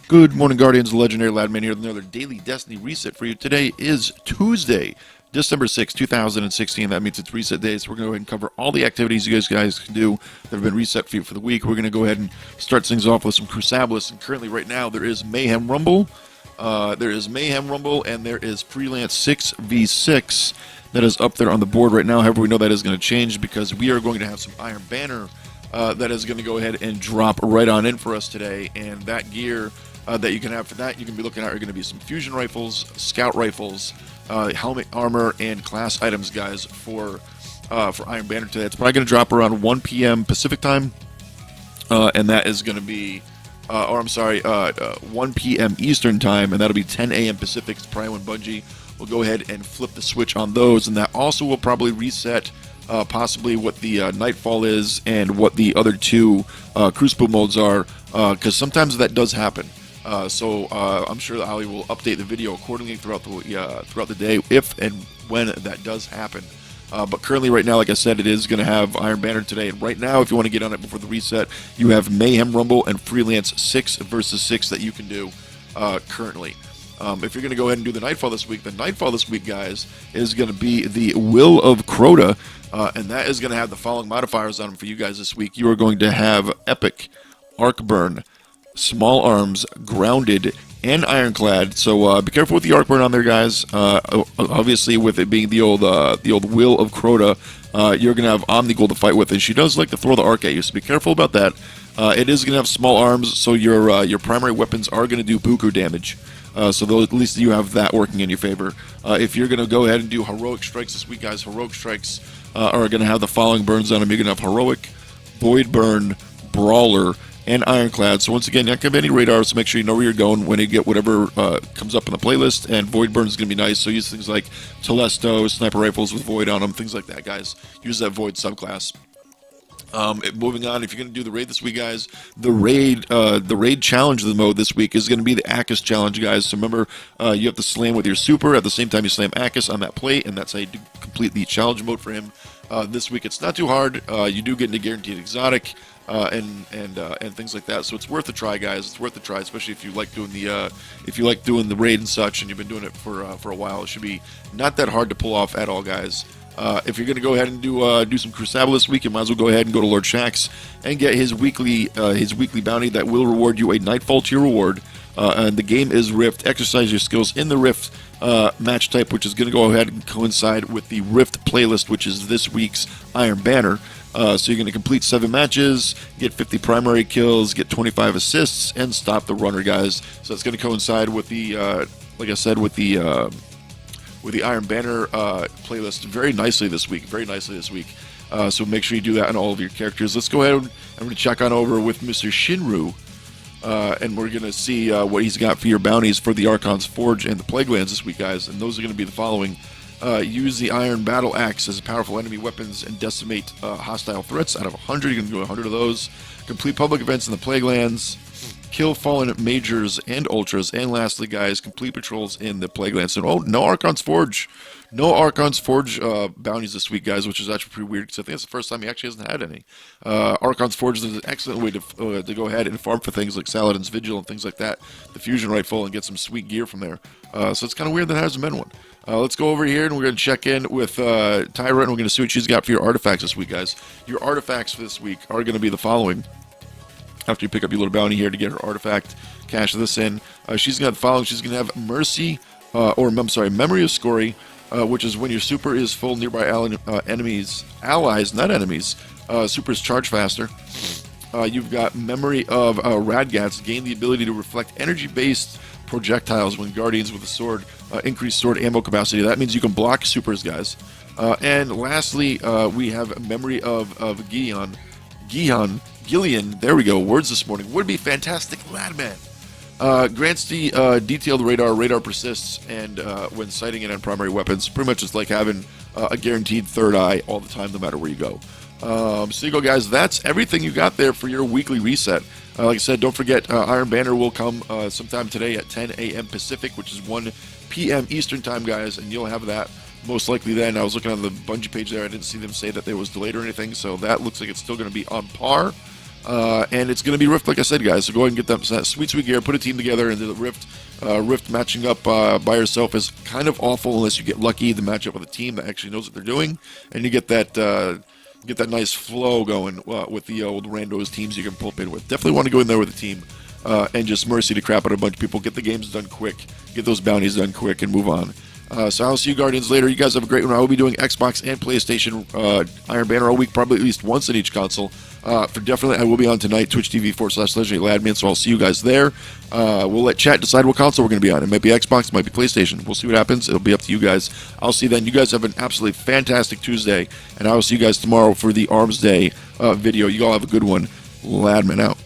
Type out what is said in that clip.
Good morning, Guardians. Legendary Ladman here with another daily Destiny reset for you. Today is Tuesday, December 6, 2016. That means it's reset day, so we're going to go ahead and cover all the activities you guys can do that have been reset for you for the week. We're going to go ahead and start things off with some Crusablus, and currently right now there is Mayhem Rumble. And there is Freelance 6v6 that is up there on the board right now. However, we know that is going to change because we are going to have some Iron Banner that is going to go ahead and drop right on in for us today, and that gear that you can have for that, you can be looking at are going to be some fusion rifles, scout rifles, helmet armor, and class items, guys, for Iron Banner today. It's probably going to drop around 1 p.m. Pacific time, and that is going to be, 1 p.m. Eastern time, and that'll be 10 a.m. Pacific. It's probably when Bungie will go ahead and flip the switch on those, and that also will probably reset possibly what the Nightfall is and what the other two Crucible modes are, because sometimes that does happen. So I'm sure that Ali will update the video accordingly throughout the day if and when that does happen. But currently, right now, like I said, it is going to have Iron Banner today. And right now, if you want to get on it before the reset, you have Mayhem Rumble and Freelance 6 versus 6 that you can do currently. If you're going to go ahead and do the Nightfall this week, guys, is going to be the Will of Crota, and that is going to have the following modifiers on them for you guys this week. You are going to have Epic, Arc Burn, Small Arms, Grounded, and Ironclad. So be careful with the Arc Burn on there, guys. Obviously, with it being the old Will of Crota, you're going to have Omnigul to fight with, and she does like to throw the arc at you, so be careful about that. It is going to have Small Arms, so your primary weapons are going to do buku damage. So at least you have that working in your favor. If you're going to go ahead and do Heroic Strikes this week, guys, Heroic Strikes are going to have the following burns on them. You're going to have Heroic, Void Burn, Brawler, and Ironclad. So once again, you're not going to have any radars, so make sure you know where you're going when you get whatever comes up in the playlist, and Void Burn is going to be nice, so use things like Telesto, sniper rifles with Void on them, things like that, guys. Use that Void subclass. Moving on, if you're going to do the raid this week, guys, the raid challenge of the mode this week is going to be the Akkus challenge, guys. So remember, you have to slam with your super at the same time you slam Akkus on that plate, and that's how you complete the challenge mode for him. This week, it's not too hard. You do get into guaranteed exotic and things like that. So it's worth a try, guys. It's worth a try, especially if you like doing the raid and such, and you've been doing it for a while. It should be not that hard to pull off at all, guys. If you're going to go ahead and do some Crucible this week, you might as well go ahead and go to Lord Shaxx and get his weekly bounty that will reward you a Nightfall tier reward. And the game is Rift. Exercise your skills in the Rift match type, which is going to go ahead and coincide with the Rift playlist, which is this week's Iron Banner. So you're going to complete 7 matches, get 50 primary kills, get 25 assists, and stop the runner, guys. So it's going to coincide with the, like I said, with the Iron Banner playlist very nicely this week. So make sure you do that on all of your characters. Let's go ahead and I'm going to check on over with Mr. Shinru, and we're going to see what he's got for your bounties for the Archon's Forge and the Plaguelands this week, guys. And those are going to be the following. Use the Iron Battle Axe as powerful enemy weapons and decimate hostile threats. Out of 100, you can do 100 of those. Complete public events in the Plaguelands. Kill fallen majors and ultras, and lastly, guys, complete patrols in the Plaguelands. So, no Archon's Forge, bounties this week, guys, which is actually pretty weird because I think it's the first time he actually hasn't had any. Archon's Forge is an excellent way to go ahead and farm for things like Saladin's Vigil and things like that, the fusion rifle, and get some sweet gear from there. So it's kind of weird that there hasn't been one. Let's go over here and we're going to check in with Tyra, and we're going to see what she's got for your artifacts this week, guys. Your artifacts for this week are going to be the following. After you pick up your little bounty here to get her artifact, cash this in. She's going to follow. She's going to have Memory of Scory, which is when your super is full, nearby allies, not enemies. Super is charged faster. You've got Memory of Radgats, gain the ability to reflect energy-based projectiles when Guardians with a sword, increased sword ammo capacity. That means you can block supers, guys. And lastly, we have Memory of Gillian, there we go, words this morning, would be fantastic Ladman. Grants the detailed radar persists, and when sighting it on primary weapons, pretty much it's like having a guaranteed third eye all the time, no matter where you go. So you go, guys, that's everything you got there for your weekly reset. Like I said, don't forget, Iron Banner will come sometime today at 10 a.m. Pacific, which is 1 p.m. Eastern time, guys, and you'll have that most likely then. I was looking on the Bungie page there, I didn't see them say that it was delayed or anything, so that looks like it's still going to be on par. And it's going to be Rift, like I said, guys. So go ahead and get that sweet gear, put a team together, and the Rift. Rift matching up by yourself is kind of awful unless you get lucky to match up with a team that actually knows what they're doing, and you get that nice flow going with the old randos teams you can pull up in with. Definitely want to go in there with a team and just mercy the crap out of a bunch of people. Get the games done quick, get those bounties done quick, and move on. So I'll see you Guardians later. You guys have a great one. I will be doing Xbox and PlayStation Iron Banner all week, probably at least once in each console. For definitely, I will be on tonight, Twitch TV/Legendary Ladman, so I'll see you guys there. We'll let chat decide what console we're going to be on. It might be Xbox, it might be PlayStation. We'll see what happens. It'll be up to you guys. I'll see you then. You guys have an absolutely fantastic Tuesday, and I will see you guys tomorrow for the Arms Day video. You all have a good one. Ladman out.